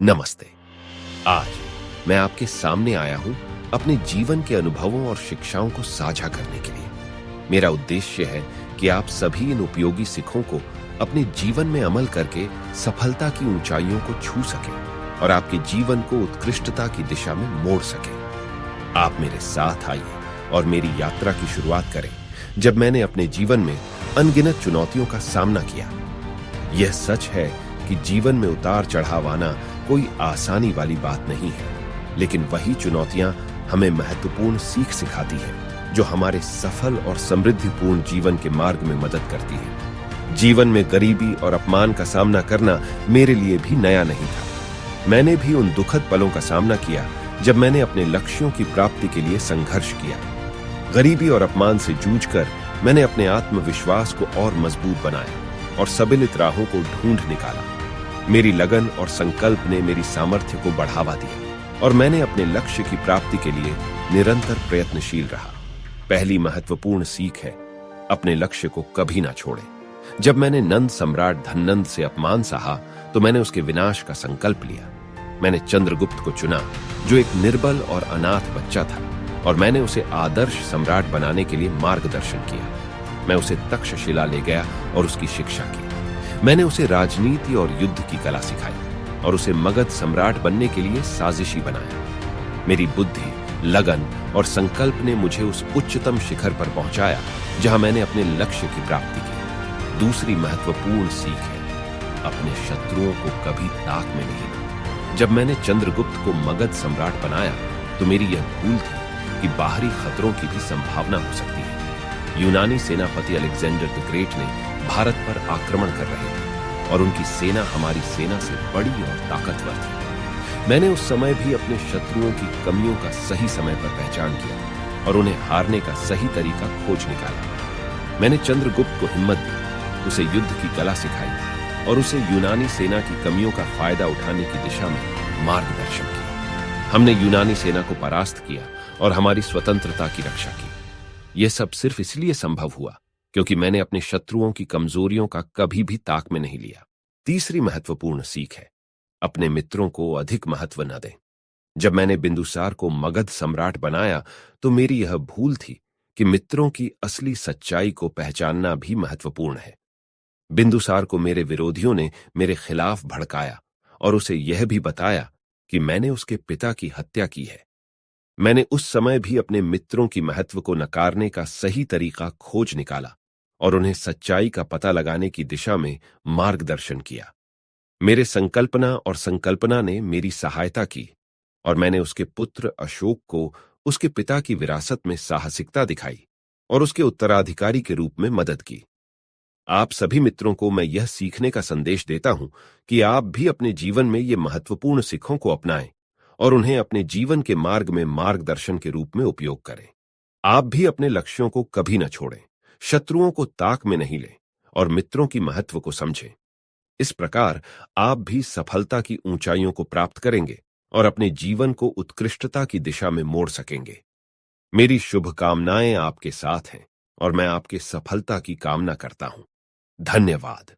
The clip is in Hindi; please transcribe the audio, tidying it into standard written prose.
नमस्ते। आज मैं आपके सामने आया हूं अपने जीवन के अनुभवों और शिक्षाओं को साझा करने के लिए। मेरा उद्देश्य है कि आप सभी इन उपयोगी सीखों को अपने जीवन में अमल करके सफलता की ऊंचाइयों को छू सकें और आपके जीवन को उत्कृष्टता की दिशा में मोड़ सकें। आप मेरे साथ आइए और मेरी यात्रा की शुरुआत करें जब मैंने अपने जीवन में अनगिनत चुनौतियों का सामना किया। यह सच है कि जीवन में उतार चढ़ाव आना कोई आसानी वाली बात नहीं है, लेकिन वही चुनौतियां हमें महत्वपूर्ण सीख सिखाती हैं जो हमारे सफल और समृद्धिपूर्ण जीवन के मार्ग में मदद करती है। जीवन में गरीबी और अपमान का सामना करना मेरे लिए भी नया नहीं था। मैंने भी उन दुखद पलों का सामना किया जब मैंने अपने लक्ष्यों की प्राप्ति के लिए संघर्ष किया। गरीबी और अपमान से जूझकर मैंने अपने आत्मविश्वास को और मजबूत बनाया और सम्मिलित राहों को ढूंढ निकाला। मेरी लगन और संकल्प ने मेरी सामर्थ्य को बढ़ावा दिया और मैंने अपने लक्ष्य की प्राप्ति के लिए निरंतर प्रयत्नशील रहा। पहली महत्वपूर्ण सीख है, अपने लक्ष्य को कभी ना छोड़ें। जब मैंने नंद सम्राट धननंद से अपमान सहा तो मैंने उसके विनाश का संकल्प लिया। मैंने चंद्रगुप्त को चुना जो एक निर्बल और अनाथ बच्चा था और मैंने उसे आदर्श सम्राट बनाने के लिए मार्गदर्शन किया। मैं उसे तक्षशिला ले गया और उसकी शिक्षा की। मैंने उसे राजनीति और युद्ध की कला सिखाई और उसे मगध सम्राट बनने के लिए साजिशी बनाया। मेरी बुद्धि, लगन और संकल्प ने मुझे उस उच्चतम शिखर पर पहुंचाया जहां मैंने अपने लक्ष्य की प्राप्ति की। दूसरी महत्वपूर्ण सीख है, अपने शत्रुओं को कभी ताक में नहीं लेना। जब मैंने चंद्रगुप्त को मगध सम्राट बनाया तो मेरी यह भूल थी कि बाहरी खतरों की भी संभावना हो सकती है। यूनानी सेनापति अलेक्जेंडर द ग्रेट ने भारत पर आक्रमण कर रहे थे और उनकी सेना हमारी सेना से बड़ी और ताकतवर थी। मैंने उस समय भी अपने शत्रुओं की कमियों का सही समय पर पहचान किया और उन्हें हारने का सही तरीका खोज निकाला। मैंने चंद्रगुप्त को हिम्मत दी, उसे युद्ध की कला सिखाई और उसे यूनानी सेना की कमियों का फायदा उठाने की दिशा में मार्गदर्शन किया। हमने यूनानी सेना को परास्त किया और हमारी स्वतंत्रता की रक्षा की। यह सब सिर्फ इसलिए संभव हुआ क्योंकि मैंने अपने शत्रुओं की कमजोरियों का कभी भी ताक में नहीं लिया। तीसरी महत्वपूर्ण सीख है, अपने मित्रों को अधिक महत्व न दें। जब मैंने बिंदुसार को मगध सम्राट बनाया तो मेरी यह भूल थी कि मित्रों की असली सच्चाई को पहचानना भी महत्वपूर्ण है। बिंदुसार को मेरे विरोधियों ने मेरे खिलाफ भड़काया और उसे यह भी बताया कि मैंने उसके पिता की हत्या की है। मैंने उस समय भी अपने मित्रों की महत्व को नकारने का सही तरीका खोज निकाला और उन्हें सच्चाई का पता लगाने की दिशा में मार्गदर्शन किया। मेरे संकल्पना ने मेरी सहायता की और मैंने उसके पुत्र अशोक को उसके पिता की विरासत में साहसिकता दिखाई और उसके उत्तराधिकारी के रूप में मदद की। आप सभी मित्रों को मैं यह सीखने का संदेश देता हूं कि आप भी अपने जीवन में ये महत्वपूर्ण सीखों को अपनाएं और उन्हें अपने जीवन के मार्ग में मार्गदर्शन के रूप में उपयोग करें। आप भी अपने लक्ष्यों को कभी न छोड़ें, शत्रुओं को ताक में नहीं लें और मित्रों की महत्व को समझें। इस प्रकार आप भी सफलता की ऊंचाइयों को प्राप्त करेंगे और अपने जीवन को उत्कृष्टता की दिशा में मोड़ सकेंगे। मेरी शुभकामनाएं आपके साथ हैं और मैं आपके सफलता की कामना करता हूं। धन्यवाद।